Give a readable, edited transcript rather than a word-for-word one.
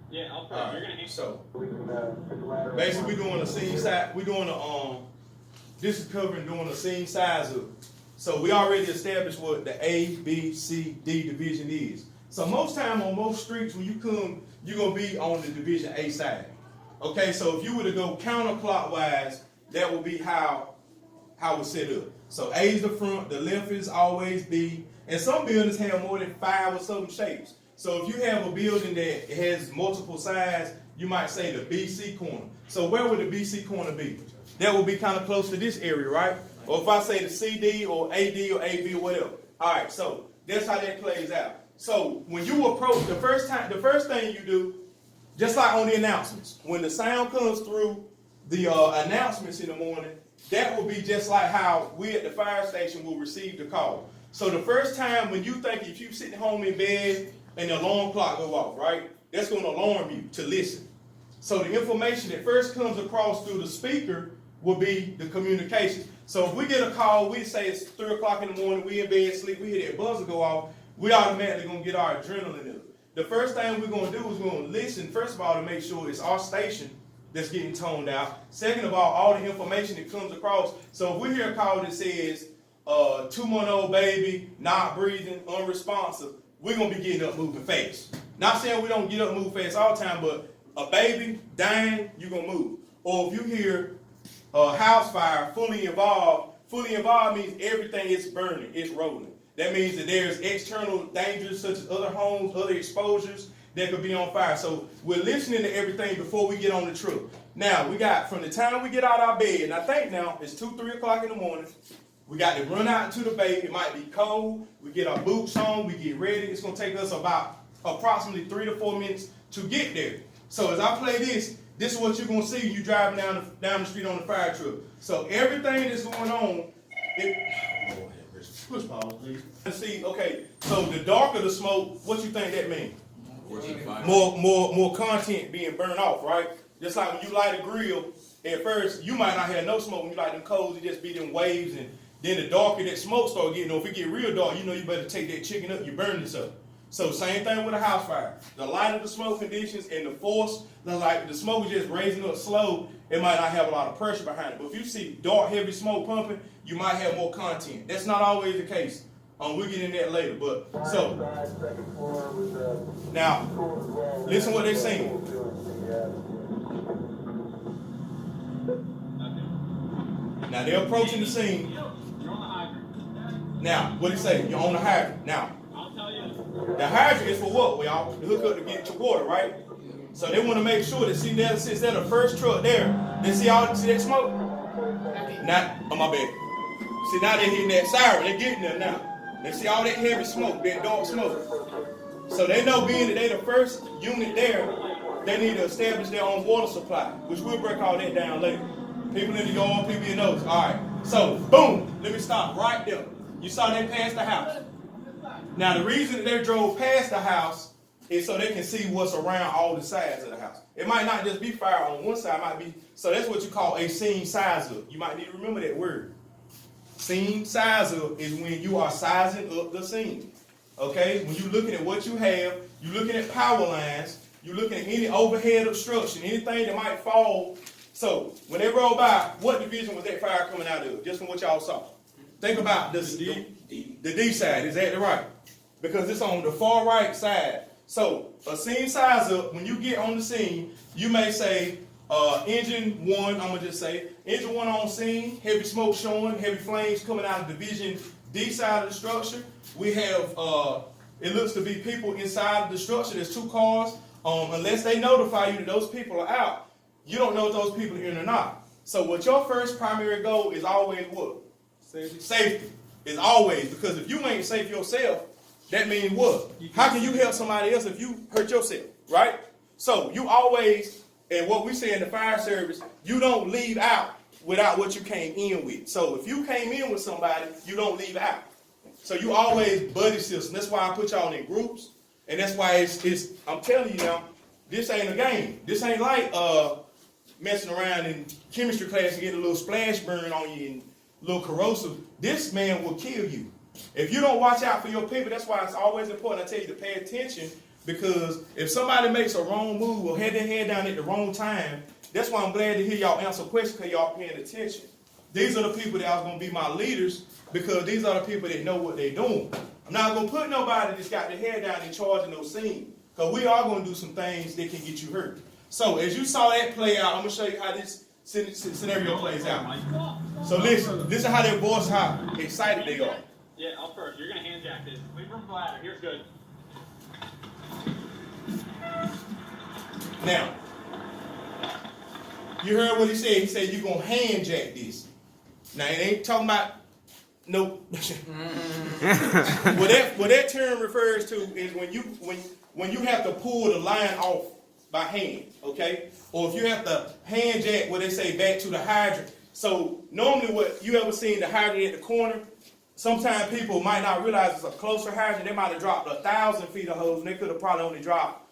Yeah, I'll put. You're gonna need. So basically, we're doing a scene size. We're doing a This is covering doing a scene size up. So we already established what the A, B, C, D division is. So most time on most streets, when you come, you're gonna be on the division A side. Okay, so if you were to go counterclockwise, that would be how it's set up. So A is the front, the left is always B, and some buildings have more than 5 or something shapes. So if you have a building that has multiple sides, you might say the BC corner. So where would the BC corner be? That would be kind of close to this area, right? Or if I say the CD or AD or AB or whatever. All right, so that's how that plays out. So when you approach the first thing you do, just like on the announcements, when the sound comes through the announcements in the morning, that will be just like how we at the fire station will receive the call. So the first time when you think if you're sitting home in bed and the alarm clock go off, right, that's going to alarm you to listen. So the information that first comes across through the speaker will be the communication. So if we get a call, we say it's 3 o'clock in the morning, we in bed, sleep, we hear that buzzer go off, we automatically going to get our adrenaline up. The first thing we're going to do is we're going to listen, first of all, to make sure it's our station that's getting toned out. Second of all the information that comes across. So if we hear a call that says, 2-month-old baby, not breathing, unresponsive, we're going to be getting up moving fast. Not saying we don't get up and move fast all the time, but a baby dying, you're going to move. Or if you hear house fire, fully involved means everything is burning, it's rolling. That means that there's external dangers such as other homes, other exposures that could be on fire. So we're listening to everything before we get on the truck. Now, we got from the time we get out of our bed, and I think now it's 2, 3 o'clock in the morning, we got to run out into the bay. It might be cold. We get our boots on, we get ready. It's going to take us about approximately 3 to 4 minutes to get there. So as I play this is what you're going to see you driving down the street on the fire truck. So everything that's going on, push pause, please. See, okay, so the darker the smoke, what you think that means? More content being burned off, right? Just like when you light a grill, at first you might not have no smoke. When you light them coals, it just be them waves, and then the darker that smoke start getting, or if it get real dark, you know you better take that chicken up, you burn this up. So same thing with a house fire. The lighter the smoke conditions and the force, like the smoke is just raising up slow, it might not have a lot of pressure behind it. But if you see dark, heavy smoke pumping, you might have more content. That's not always the case. We'll get in that later. But so now, listen what they're saying. Now they're approaching the scene. You're on the hydrant. Now, what do you say? You're on the hydrant. Now, I'll tell you. the hydrant is for what? Y'all hook up to get to water, right? So they want to make sure that see that since they're the first truck there, they see that smoke. Now, on my bad. See now they're hitting that siren. They're getting there now. They see all that heavy smoke, that dark smoke. So they know being that they're the first unit there, they need to establish their own water supply, which we'll break all that down later. People in the yard, people in those. All right. So boom. Let me stop right there. You saw they passed the house. Now the reason that they drove past the house is so they can see what's around all the sides of the house. It might not just be fire on one side, it might be, so that's what you call a scene size up. You might need to remember that word. Scene size up is when you are sizing up the scene. Okay? When you're looking at what you have, you're looking at power lines, you're looking at any overhead obstruction, anything that might fall. So when they roll by, what division was that fire coming out of? Just from what y'all saw. Think about the D side, exactly right. Because it's on the far right side. So a scene size up, when you get on the scene, you may say engine 1, I'm going to just say, engine 1 on scene, heavy smoke showing, heavy flames coming out of division D side of the structure. We have, it looks to be people inside of the structure. There's 2 cars. Unless they notify you that those people are out, you don't know if those people are in or not. So what your first primary goal is always what? Safety. Is always, because if you ain't safe yourself, that means what? How can you help somebody else if you hurt yourself, right? So you always, and what we say in the fire service, you don't leave out without what you came in with. So if you came in with somebody, you don't leave out. So you always buddy system. That's why I put y'all in groups, and that's why it's I'm telling you now, this ain't a game. This ain't like messing around in chemistry class and get a little splash burn on you and a little corrosive. This man will kill you. If you don't watch out for your people, that's why it's always important I tell you to pay attention because if somebody makes a wrong move or had their hand down at the wrong time, that's why I'm glad to hear y'all answer questions because y'all paying attention. These are the people that are going to be my leaders because these are the people that know what they're doing. I'm not going to put nobody that's got their head down in charge of no scene because we are going to do some things that can get you hurt. So as you saw that play out, I'm going to show you how this scenario plays out. So listen, this is how they voice how excited they are. Yeah, I'll first. You're going to hand jack this. Leave room for ladder. Here's good. Now, you heard what he said. He said you're going to hand jack this. Now, it ain't talking about no. What that term refers to is when you have to pull the line off by hand, okay? Or if you have to hand jack, what they say, back to the hydrant. So normally what you ever seen the hydrant at the corner, sometimes people might not realize it's a closer hydrant. They might have dropped 1,000 feet of hose and they could have probably only dropped